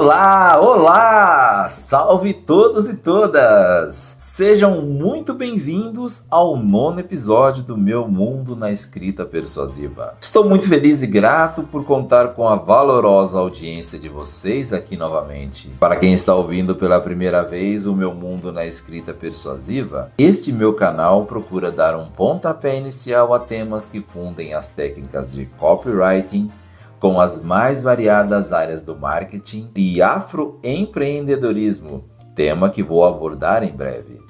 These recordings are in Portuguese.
Olá, olá! Salve todos e todas! Sejam muito bem-vindos ao 9º episódio do Meu Mundo na Escrita Persuasiva. Estou muito feliz e grato por contar com a valorosa audiência de vocês aqui novamente. Para quem está ouvindo pela primeira vez o Meu Mundo na Escrita Persuasiva, este meu canal procura dar um pontapé inicial a temas que fundem as técnicas de copywriting, com as mais variadas áreas do marketing e afroempreendedorismo, tema que vou abordar em breve.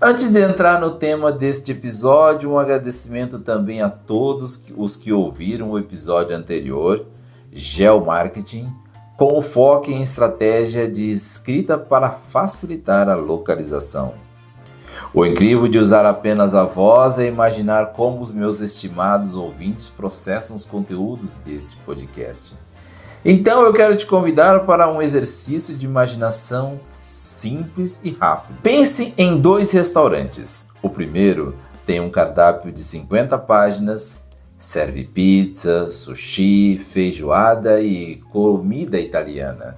Antes de entrar no tema deste episódio, um agradecimento também a todos os que ouviram o episódio anterior, Geomarketing, com o foco em estratégia de escrita para facilitar a localização. O incrível de usar apenas a voz é imaginar como os meus estimados ouvintes processam os conteúdos deste podcast. Então eu quero te convidar para um exercício de imaginação simples e rápido. Pense em 2 restaurantes. O primeiro tem um cardápio de 50 páginas, serve pizza, sushi, feijoada e comida italiana.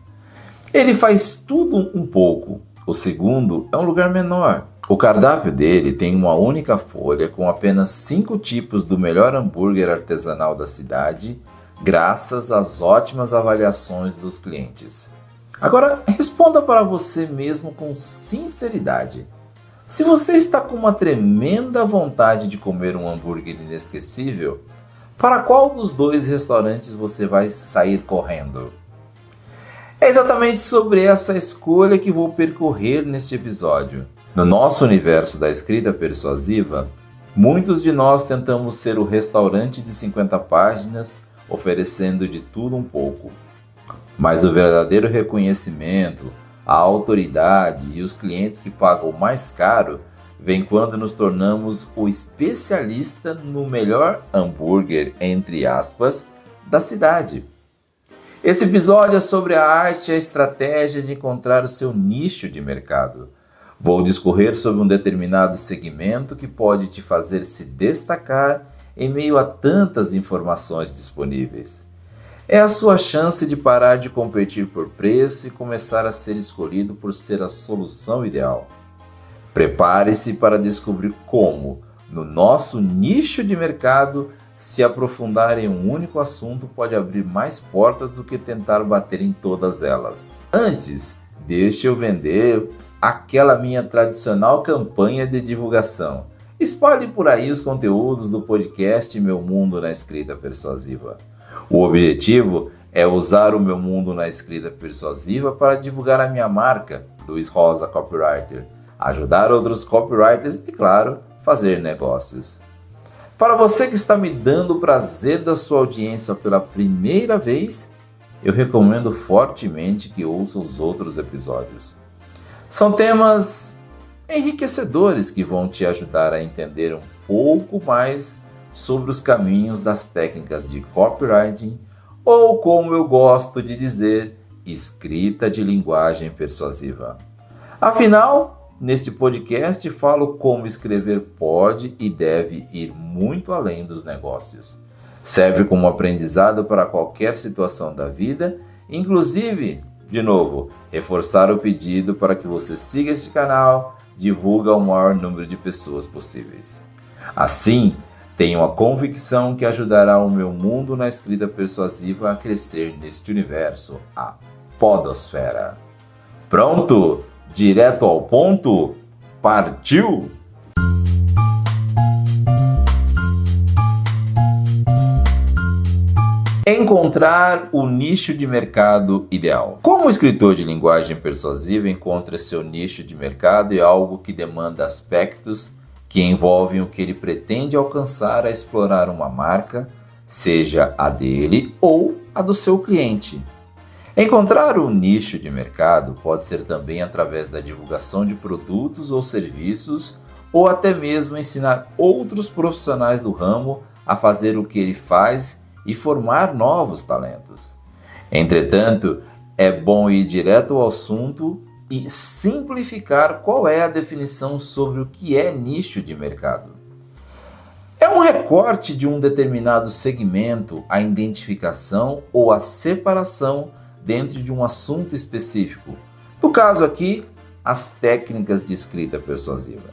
Ele faz tudo um pouco. O segundo é um lugar menor. O cardápio dele tem uma única folha com apenas 5 tipos do melhor hambúrguer artesanal da cidade, graças às ótimas avaliações dos clientes. Agora, responda para você mesmo com sinceridade. Se você está com uma tremenda vontade de comer um hambúrguer inesquecível, para qual dos 2 restaurantes você vai sair correndo? É exatamente sobre essa escolha que vou percorrer neste episódio. No nosso universo da escrita persuasiva, muitos de nós tentamos ser o restaurante de 50 páginas, oferecendo de tudo um pouco. Mas o verdadeiro reconhecimento, a autoridade e os clientes que pagam mais caro vem quando nos tornamos o especialista no melhor hambúrguer, entre aspas, da cidade. Esse episódio é sobre a arte e a estratégia de encontrar o seu nicho de mercado. Vou discorrer sobre um determinado segmento que pode te fazer se destacar em meio a tantas informações disponíveis. É a sua chance de parar de competir por preço e começar a ser escolhido por ser a solução ideal. Prepare-se para descobrir como, no nosso nicho de mercado, se aprofundar em um único assunto pode abrir mais portas do que tentar bater em todas elas. Antes, deixe eu vender aquela minha tradicional campanha de divulgação. Espalhe por aí os conteúdos do podcast Meu Mundo na Escrita Persuasiva. O objetivo é usar o Meu Mundo na Escrita Persuasiva para divulgar a minha marca, Luiz Rosa Copywriter, ajudar outros copywriters e, claro, fazer negócios. Para você que está me dando o prazer da sua audiência pela primeira vez, eu recomendo fortemente que ouça os outros episódios. São temas enriquecedores que vão te ajudar a entender um pouco mais sobre os caminhos das técnicas de copywriting ou, como eu gosto de dizer, escrita de linguagem persuasiva. Afinal, neste podcast falo como escrever pode e deve ir muito além dos negócios. Serve como aprendizado para qualquer situação da vida, inclusive, de novo, reforçar o pedido para que você siga este canal, divulgue ao maior número de pessoas possíveis. Assim, tenho a convicção que ajudará o meu mundo na escrita persuasiva a crescer neste universo, a podosfera. Pronto? Direto ao ponto? Partiu? Encontrar o nicho de mercado ideal. Como escritor de linguagem persuasiva encontra seu nicho de mercado é algo que demanda aspectos que envolvem o que ele pretende alcançar a explorar uma marca, seja a dele ou a do seu cliente. Encontrar o nicho de mercado pode ser também através da divulgação de produtos ou serviços ou até mesmo ensinar outros profissionais do ramo a fazer o que ele faz e formar novos talentos. Entretanto, é bom ir direto ao assunto e simplificar qual é a definição sobre o que é nicho de mercado. É um recorte de um determinado segmento, a identificação ou a separação dentro de um assunto específico. No caso aqui, as técnicas de escrita persuasiva.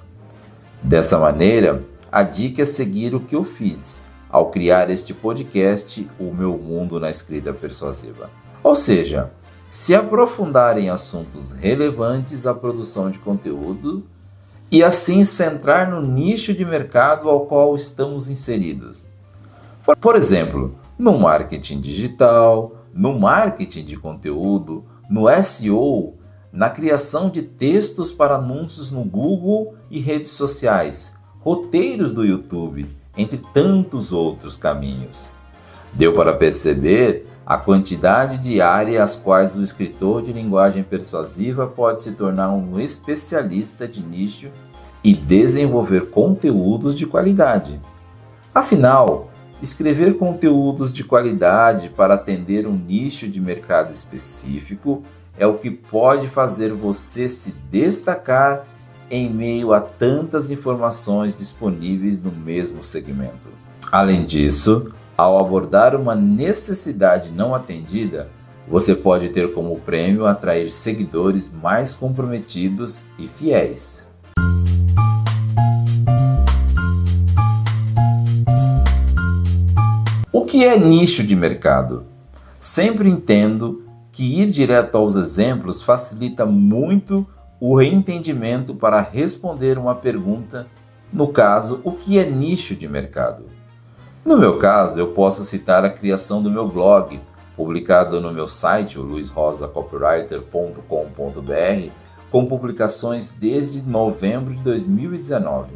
Dessa maneira, a dica é seguir o que eu fiz ao criar este podcast, O Meu Mundo na Escrita Persuasiva. Ou seja, se aprofundar em assuntos relevantes à produção de conteúdo e assim centrar no nicho de mercado ao qual estamos inseridos. Por exemplo, no marketing digital, no marketing de conteúdo, no SEO, na criação de textos para anúncios no Google e redes sociais, roteiros do YouTube, entre tantos outros caminhos. Deu para perceber a quantidade de áreas às quais o escritor de linguagem persuasiva pode se tornar um especialista de nicho e desenvolver conteúdos de qualidade. Afinal, escrever conteúdos de qualidade para atender um nicho de mercado específico é o que pode fazer você se destacar em meio a tantas informações disponíveis no mesmo segmento. Além disso, ao abordar uma necessidade não atendida, você pode ter como prêmio atrair seguidores mais comprometidos e fiéis. O que é nicho de mercado? Sempre entendo que ir direto aos exemplos facilita muito o reentendimento para responder uma pergunta, no caso, o que é nicho de mercado? No meu caso, eu posso citar a criação do meu blog, publicado no meu site, o luizrosacopywriter.com.br, com publicações desde novembro de 2019.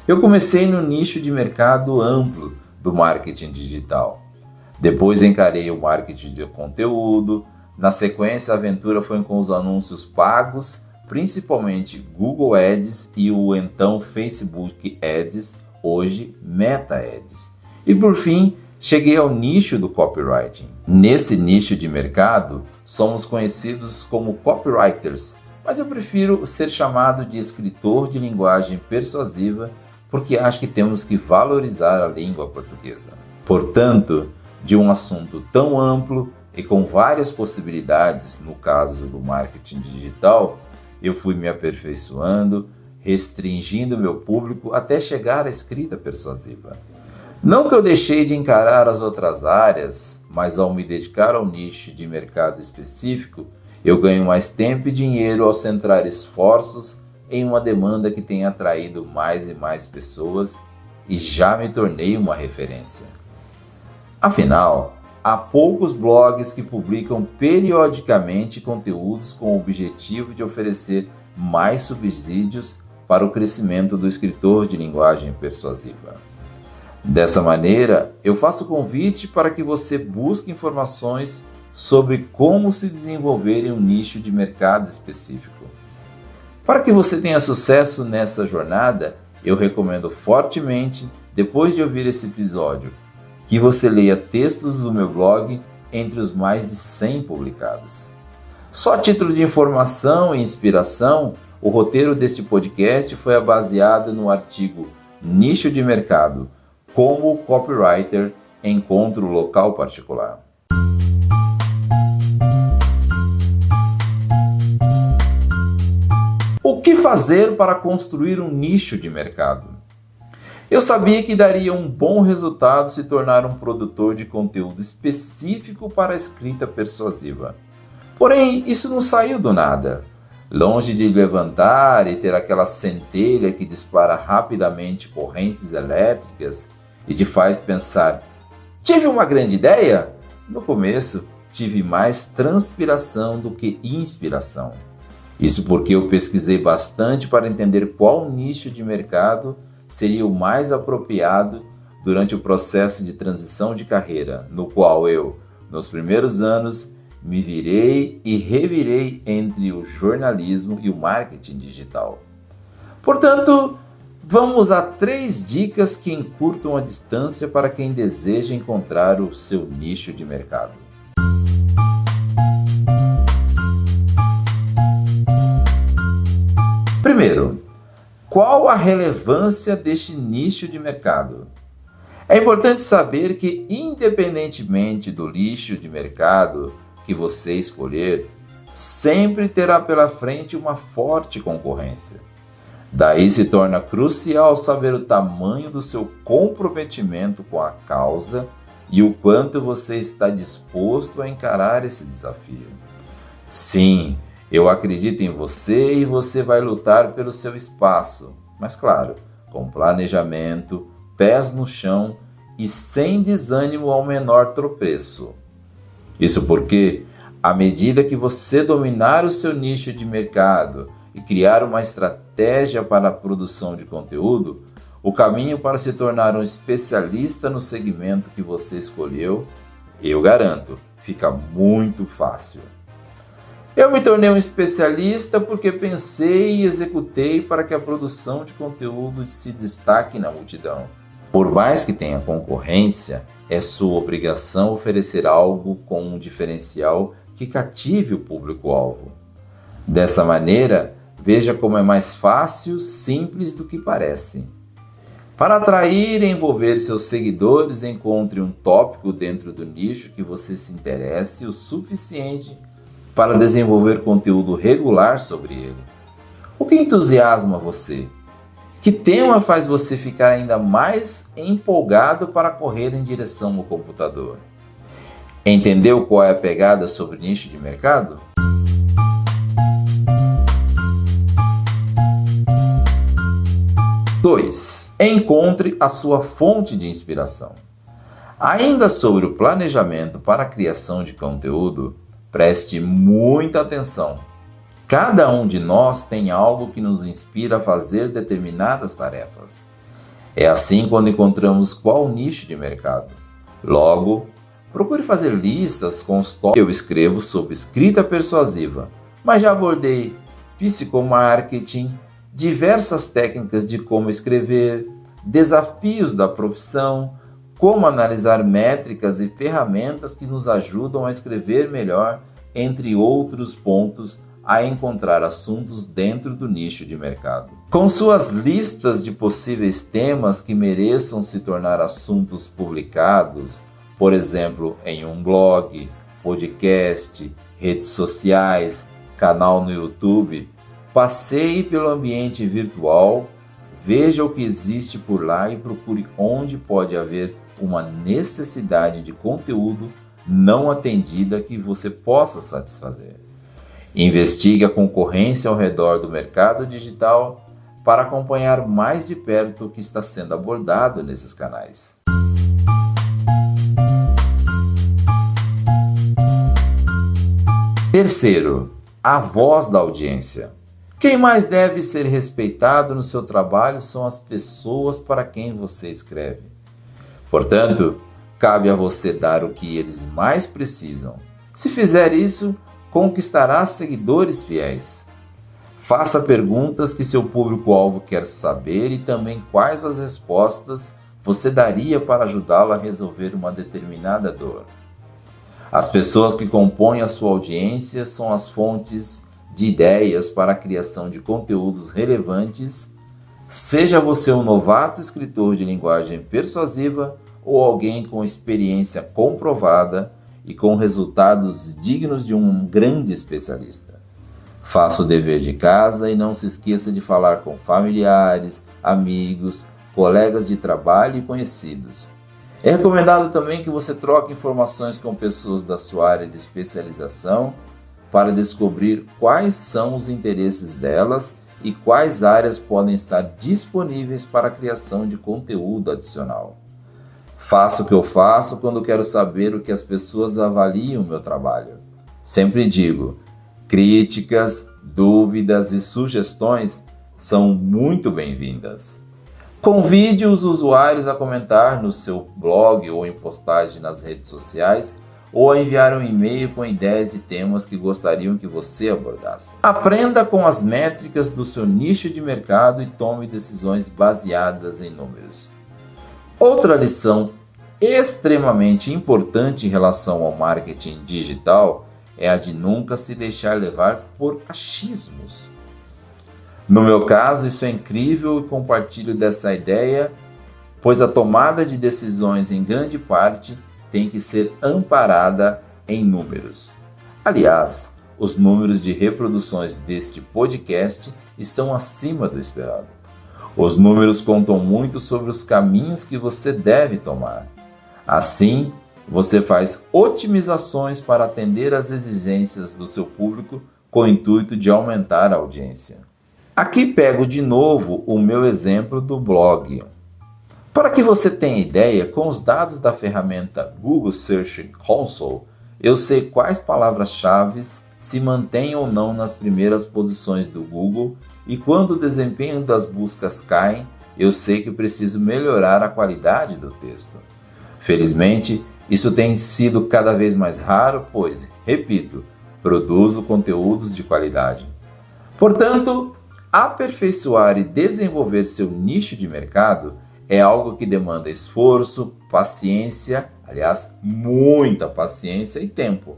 Eu comecei no nicho de mercado amplo do marketing digital. Depois encarei o marketing de conteúdo. Na sequência, a aventura foi com os anúncios pagos, principalmente Google Ads e o então Facebook Ads, hoje Meta Ads. E por fim, cheguei ao nicho do copywriting. Nesse nicho de mercado, somos conhecidos como copywriters, mas eu prefiro ser chamado de escritor de linguagem persuasiva porque acho que temos que valorizar a língua portuguesa. Portanto, de um assunto tão amplo e com várias possibilidades, no caso do marketing digital, eu fui me aperfeiçoando, restringindo meu público até chegar à escrita persuasiva. Não que eu deixei de encarar as outras áreas, mas ao me dedicar ao nicho de mercado específico, eu ganho mais tempo e dinheiro ao centrar esforços em uma demanda que tem atraído mais e mais pessoas e já me tornei uma referência. Afinal, há poucos blogs que publicam periodicamente conteúdos com o objetivo de oferecer mais subsídios para o crescimento do escritor de linguagem persuasiva. Dessa maneira, eu faço o convite para que você busque informações sobre como se desenvolver em um nicho de mercado específico. Para que você tenha sucesso nessa jornada, eu recomendo fortemente, depois de ouvir esse episódio, que você leia textos do meu blog entre os mais de 100 publicados. Só a título de informação e inspiração, o roteiro deste podcast foi baseado no artigo Nicho de Mercado, como o copywriter encontra o local particular. O que fazer para construir um nicho de mercado? Eu sabia que daria um bom resultado se tornar um produtor de conteúdo específico para a escrita persuasiva. Porém, isso não saiu do nada. Longe de levantar e ter aquela centelha que dispara rapidamente correntes elétricas e te faz pensar, tive uma grande ideia? No começo, tive mais transpiração do que inspiração. Isso porque eu pesquisei bastante para entender qual nicho de mercado seria o mais apropriado durante o processo de transição de carreira, no qual eu, nos primeiros anos, me virei e revirei entre o jornalismo e o marketing digital. Portanto, vamos a 3 dicas que encurtam a distância para quem deseja encontrar o seu nicho de mercado. Primeiro, qual a relevância deste nicho de mercado? É importante saber que, independentemente do nicho de mercado que você escolher, sempre terá pela frente uma forte concorrência. Daí se torna crucial saber o tamanho do seu comprometimento com a causa e o quanto você está disposto a encarar esse desafio. Sim, eu acredito em você e você vai lutar pelo seu espaço, mas claro, com planejamento, pés no chão e sem desânimo ao menor tropeço. Isso porque, à medida que você dominar o seu nicho de mercado e criar uma estratégia para a produção de conteúdo, o caminho para se tornar um especialista no segmento que você escolheu, eu garanto, fica muito fácil. Eu me tornei um especialista porque pensei e executei para que a produção de conteúdo se destaque na multidão. Por mais que tenha concorrência, é sua obrigação oferecer algo com um diferencial que cative o público-alvo. Dessa maneira, veja como é mais fácil, simples do que parece. Para atrair e envolver seus seguidores, encontre um tópico dentro do nicho que você se interesse o suficiente para desenvolver conteúdo regular sobre ele. O que entusiasma você? Que tema faz você ficar ainda mais empolgado para correr em direção ao computador? Entendeu qual é a pegada sobre nicho de mercado? Dois. Encontre a sua fonte de inspiração. Ainda sobre o planejamento para a criação de conteúdo, preste muita atenção. Cada um de nós tem algo que nos inspira a fazer determinadas tarefas. É assim quando encontramos qual nicho de mercado. Logo, procure fazer listas com os tópicos. Eu escrevo sobre escrita persuasiva, mas já abordei psicomarketing, diversas técnicas de como escrever, desafios da profissão, como analisar métricas e ferramentas que nos ajudam a escrever melhor, entre outros pontos, a encontrar assuntos dentro do nicho de mercado. Com suas listas de possíveis temas que mereçam se tornar assuntos publicados, por exemplo, em um blog, podcast, redes sociais, canal no YouTube, passeie pelo ambiente virtual, veja o que existe por lá e procure onde pode haver uma necessidade de conteúdo não atendida que você possa satisfazer. Investigue a concorrência ao redor do mercado digital para acompanhar mais de perto o que está sendo abordado nesses canais. Terceiro, a voz da audiência. Quem mais deve ser respeitado no seu trabalho são as pessoas para quem você escreve. Portanto, cabe a você dar o que eles mais precisam. Se fizer isso, conquistará seguidores fiéis. Faça perguntas que seu público-alvo quer saber e também quais as respostas você daria para ajudá-lo a resolver uma determinada dor. As pessoas que compõem a sua audiência são as fontes de ideias para a criação de conteúdos relevantes, seja você um novato escritor de linguagem persuasiva ou alguém com experiência comprovada e com resultados dignos de um grande especialista. Faça o dever de casa e não se esqueça de falar com familiares, amigos, colegas de trabalho e conhecidos. É recomendado também que você troque informações com pessoas da sua área de especialização para descobrir quais são os interesses delas e quais áreas podem estar disponíveis para a criação de conteúdo adicional. Faço o que eu faço quando quero saber o que as pessoas avaliam o meu trabalho. Sempre digo, críticas, dúvidas e sugestões são muito bem-vindas. Convide os usuários a comentar no seu blog ou em postagem nas redes sociais ou a enviar um e-mail com ideias de temas que gostariam que você abordasse. Aprenda com as métricas do seu nicho de mercado e tome decisões baseadas em números. Outra lição extremamente importante em relação ao marketing digital é a de nunca se deixar levar por achismos. No meu caso, isso é incrível e compartilho dessa ideia, pois a tomada de decisões em grande parte tem que ser amparada em números. Aliás, os números de reproduções deste podcast estão acima do esperado. Os números contam muito sobre os caminhos que você deve tomar. Assim, você faz otimizações para atender às exigências do seu público com o intuito de aumentar a audiência. Aqui pego de novo o meu exemplo do blog. Para que você tenha ideia, com os dados da ferramenta Google Search Console, eu sei quais palavras-chave se mantêm ou não nas primeiras posições do Google, e quando o desempenho das buscas cai, eu sei que preciso melhorar a qualidade do texto. Felizmente, isso tem sido cada vez mais raro, pois, repito, produzo conteúdos de qualidade. Portanto, aperfeiçoar e desenvolver seu nicho de mercado é algo que demanda esforço, paciência, aliás, muita paciência e tempo.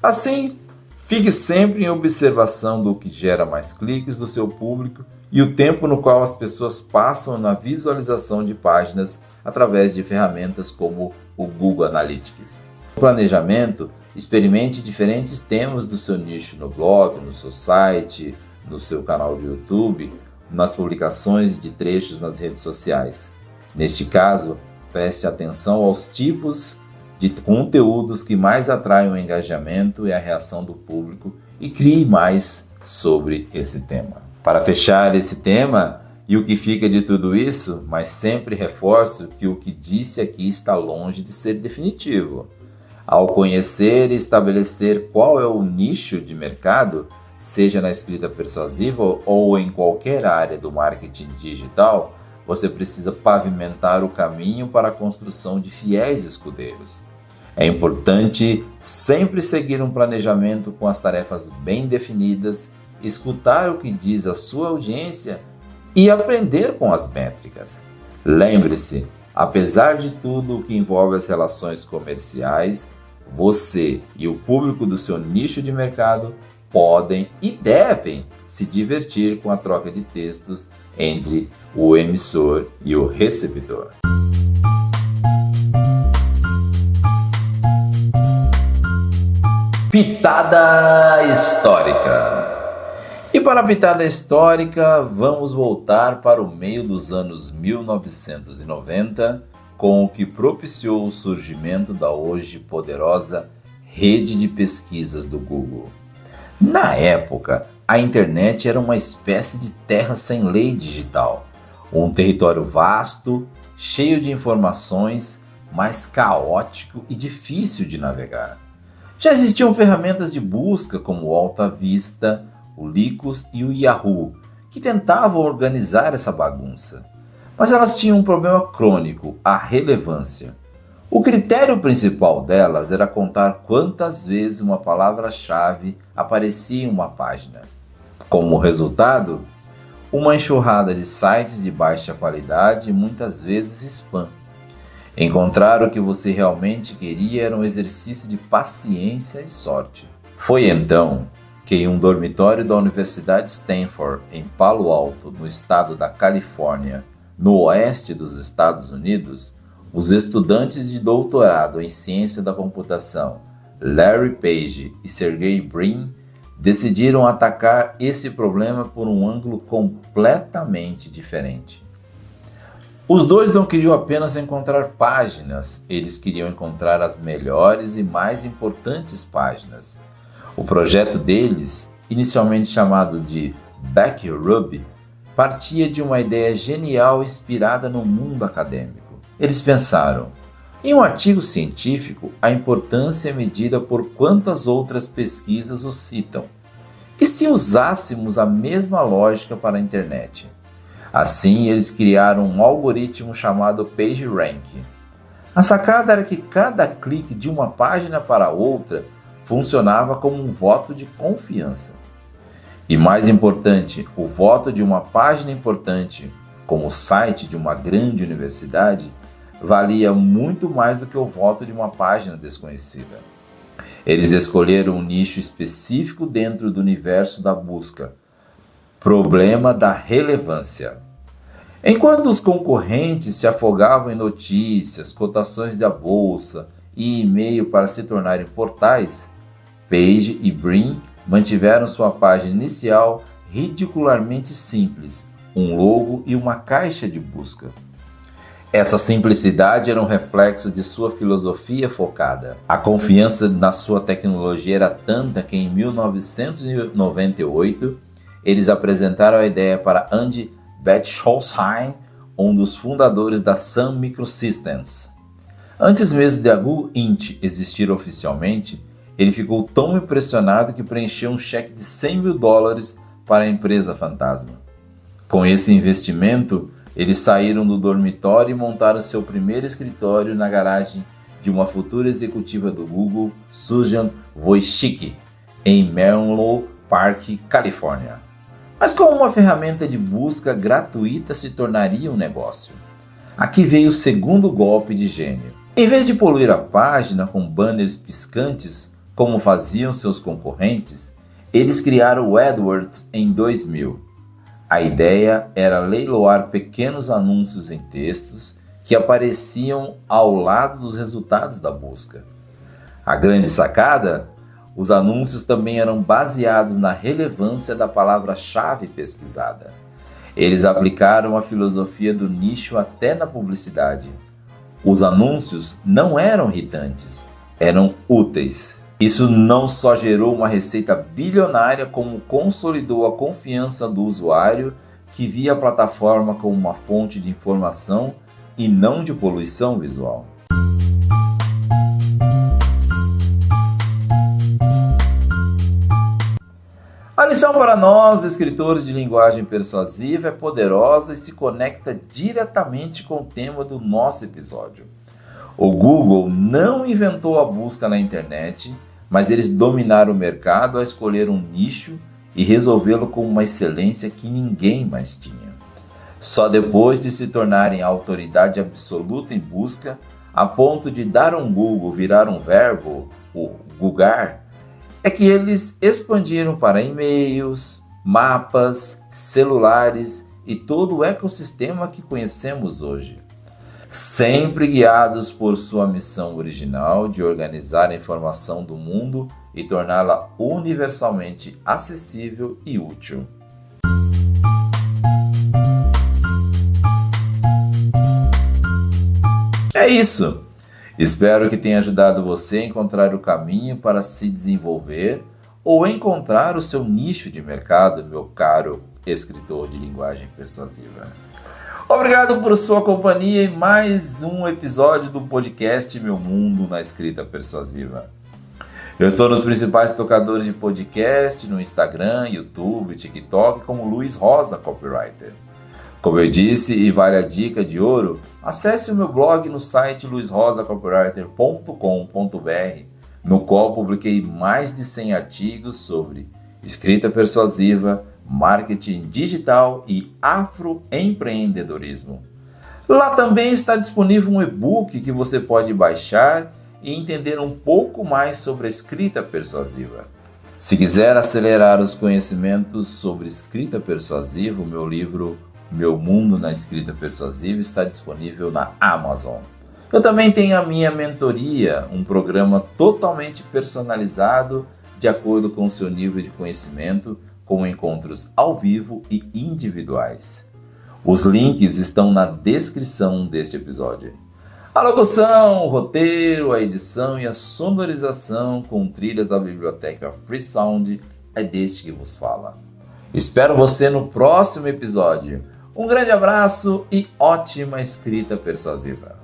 Assim, fique sempre em observação do que gera mais cliques do seu público e o tempo no qual as pessoas passam na visualização de páginas através de ferramentas como o Google Analytics. No planejamento, experimente diferentes temas do seu nicho no blog, no seu site, no seu canal de YouTube, nas publicações de trechos nas redes sociais. Neste caso, preste atenção aos tipos de conteúdos que mais atraem o engajamento e a reação do público e crie mais sobre esse tema. Para fechar esse tema, e o que fica de tudo isso, mas sempre reforço que o que disse aqui está longe de ser definitivo. Ao conhecer e estabelecer qual é o nicho de mercado, seja na escrita persuasiva ou em qualquer área do marketing digital, você precisa pavimentar o caminho para a construção de fiéis escudeiros. É importante sempre seguir um planejamento com as tarefas bem definidas, escutar o que diz a sua audiência e aprender com as métricas. Lembre-se, apesar de tudo o que envolve as relações comerciais, você e o público do seu nicho de mercado podem e devem se divertir com a troca de textos entre o emissor e o recebedor. Pitada histórica. E para a pitada histórica, vamos voltar para o meio dos anos 1990, com o que propiciou o surgimento da hoje poderosa rede de pesquisas do Google. Na época, a internet era uma espécie de terra sem lei digital, um território vasto, cheio de informações, mas caótico e difícil de navegar. Já existiam ferramentas de busca como o Alta Vista, o Lycos e o Yahoo, que tentavam organizar essa bagunça. Mas elas tinham um problema crônico, a relevância. O critério principal delas era contar quantas vezes uma palavra-chave aparecia em uma página. Como resultado, uma enxurrada de sites de baixa qualidade e muitas vezes spam. Encontrar o que você realmente queria era um exercício de paciência e sorte. Foi então que em um dormitório da Universidade Stanford, em Palo Alto, no estado da Califórnia, no oeste dos Estados Unidos, os estudantes de doutorado em ciência da computação, Larry Page e Sergey Brin, decidiram atacar esse problema por um ângulo completamente diferente. Os dois não queriam apenas encontrar páginas, eles queriam encontrar as melhores e mais importantes páginas. O projeto deles, inicialmente chamado de Backrub, partia de uma ideia genial inspirada no mundo acadêmico. Eles pensaram, em um artigo científico, a importância é medida por quantas outras pesquisas o citam. E se usássemos a mesma lógica para a internet? Assim, eles criaram um algoritmo chamado PageRank. A sacada era que cada clique de uma página para outra funcionava como um voto de confiança. E mais importante, o voto de uma página importante, como o site de uma grande universidade, valia muito mais do que o voto de uma página desconhecida. Eles escolheram um nicho específico dentro do universo da busca. Problema da relevância. Enquanto os concorrentes se afogavam em notícias, cotações da bolsa e e-mail para se tornarem portais, Page e Brin mantiveram sua página inicial ridicularmente simples, um logo e uma caixa de busca. Essa simplicidade era um reflexo de sua filosofia focada. A confiança na sua tecnologia era tanta que em 1998 eles apresentaram a ideia para Andy Bechtolsheim, um dos fundadores da Sun Microsystems. Antes mesmo de a Google Inc. existir oficialmente, ele ficou tão impressionado que preencheu um cheque de $100 mil para a empresa fantasma. Com esse investimento, eles saíram do dormitório e montaram seu primeiro escritório na garagem de uma futura executiva do Google, Susan Wojcicki, em Menlo Park, Califórnia. Mas como uma ferramenta de busca gratuita se tornaria um negócio? Aqui veio o segundo golpe de gênio. Em vez de poluir a página com banners piscantes, como faziam seus concorrentes, eles criaram o AdWords em 2000. A ideia era leiloar pequenos anúncios em textos que apareciam ao lado dos resultados da busca. A grande sacada? Os anúncios também eram baseados na relevância da palavra-chave pesquisada. Eles aplicaram a filosofia do nicho até na publicidade. Os anúncios não eram irritantes, eram úteis. Isso não só gerou uma receita bilionária, como consolidou a confiança do usuário que via a plataforma como uma fonte de informação e não de poluição visual. A lição para nós, escritores de linguagem persuasiva, é poderosa e se conecta diretamente com o tema do nosso episódio. O Google não inventou a busca na internet, mas eles dominaram o mercado ao escolher um nicho e resolvê-lo com uma excelência que ninguém mais tinha. Só depois de se tornarem a autoridade absoluta em busca, a ponto de dar um Google virar um verbo, o googar, é que eles expandiram para e-mails, mapas, celulares e todo o ecossistema que conhecemos hoje. Sempre guiados por sua missão original de organizar a informação do mundo e torná-la universalmente acessível e útil. É isso! Espero que tenha ajudado você a encontrar o caminho para se desenvolver ou encontrar o seu nicho de mercado, meu caro escritor de linguagem persuasiva. Obrigado por sua companhia em mais um episódio do podcast Meu Mundo na Escrita Persuasiva. Eu estou nos principais tocadores de podcast, no Instagram, YouTube, TikTok, como Luiz Rosa Copywriter. Como eu disse, e vale a dica de ouro, acesse o meu blog no site luizrosacopywriter.com.br, no qual publiquei mais de 100 artigos sobre escrita persuasiva, marketing digital e afroempreendedorismo. Lá também está disponível um e-book que você pode baixar e entender um pouco mais sobre a escrita persuasiva. Se quiser acelerar os conhecimentos sobre escrita persuasiva, o meu livro Meu Mundo na Escrita Persuasiva está disponível na Amazon. Eu também tenho a minha mentoria, um programa totalmente personalizado de acordo com o seu nível de conhecimento, com encontros ao vivo e individuais. Os links estão na descrição deste episódio. A locução, o roteiro, a edição e a sonorização com trilhas da biblioteca Freesound é deste que vos fala. Espero você no próximo episódio. Um grande abraço e ótima escrita persuasiva!